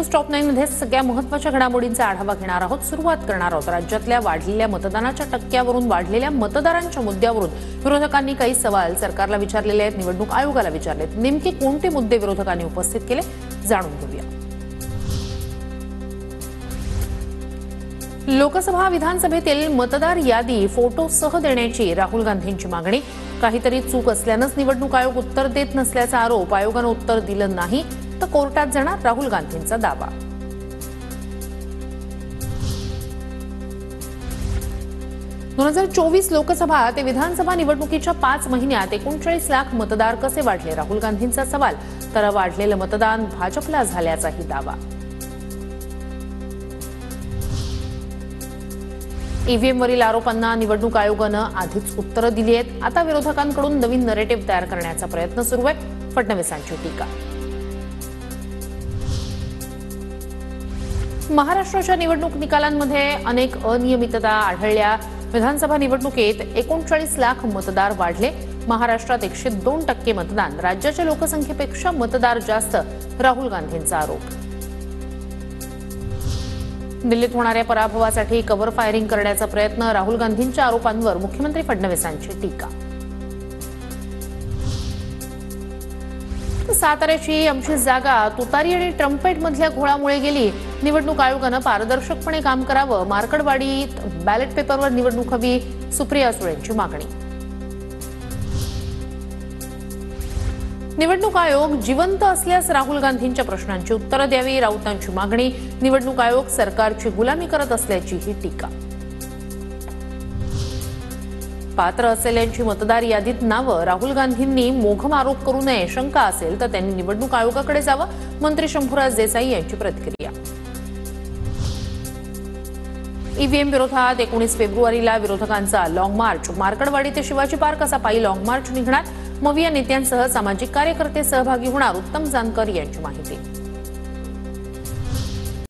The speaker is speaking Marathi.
न्यूज टॉप 9 मध्ये सगळ्या महत्त्वाच्या घडामोडींचा आढावा घेणार आहोत। सुरुवात करणार आहोत राज्यातल्या वाढलेल्या मतदानाच्या टक्क्यावरून, वाढलेल्या मतदारांच्या मुद्द्यावरून। विरोधकांनी काही सवाल सरकारला विचारलेले आहेत, निवडणूक आयोगाला विचारलेत। नेमके कोणते मुद्दे विरोधकांनी उपस्थित केले जाणून घेऊया। लोकसभा विधानसभेतील मतदार यादी फोटोसह देण्याची राहुल गांधींची मागणी। काहीतरी चूक असल्यानंच निवडणूक आयोग उत्तर देत नसल्याचा आरोप। आयोगाने उत्तर दिलं नाही तर कोर्टात जाणार राहुल गांधींचा दावा। 2024 लोकसभा ते विधानसभा निवडणुकीच्या 5 महिन्यात 39 लाख मतदार कसे वाढले? राहुल गांधींचा सवाल। तर वाढलेलं मतदान भाजपला झाल्याचाही दावा। ईव्हीएमवरील आरोपांना निवडणूक आयोगानं आधीच उत्तरं दिली आहेत। आता विरोधकांकडून नवीन नरेटिव्ह तयार करण्याचा प्रयत्न सुरू आहे। फडणवीसांची टीका। महाराष्ट्राच्या निवडणूक निकालांमध्ये अनेक अनियमितता आढळल्या। विधानसभा निवडणुकीत 39 लाख मतदार वाढले। महाराष्ट्रात 102% मतदान। राज्याच्या लोकसंख्येपेक्षा मतदार जास्त, राहुल गांधींचा आरोप। दिल्लीत होणाऱ्या पराभवासाठी कव्हर फायरिंग करण्याचा प्रयत्न। राहुल गांधींच्या आरोपांवर मुख्यमंत्री फडणवीसांची टीका। साताऱ्याची आमची जागा तुतारी आणि ट्रम्पेट मधल्या घोळामुळे गेली। निवडणूक आयोगानं पारदर्शकपणे काम करावं। मार्कडवाडीत बॅलेट पेपरवर निवडणूक हवी, सुप्रिया सुळेंची मागणी। निवडणूक आयोग जिवंत असल्यास राहुल गांधींच्या प्रश्नांची उत्तरं द्यावी, राऊतांची मागणी। निवडणूक आयोग सरकारची गुलामी करत असल्याची ही टीका। पात्र असलेल्यांची मतदार यादीत नावं। राहुल गांधींनी मोघम आरोप करू नये। शंका असेल तर त्यांनी निवडणूक आयोगाकडे जावं। मंत्री शंभूराज देसाई यांची प्रतिक्रिया। ईव्हीएम विरोधात 19 फेब्रुवारीला विरोधकांचा लॉंग मार्च। मार्कडवाडी ते शिवाजी पार्क असा पायी लॉंग मार्च निघणार। मविया नेत्यांसह सामाजिक कार्यकर्ते सहभागी होणार। उत्तम जानकर यांची माहिती।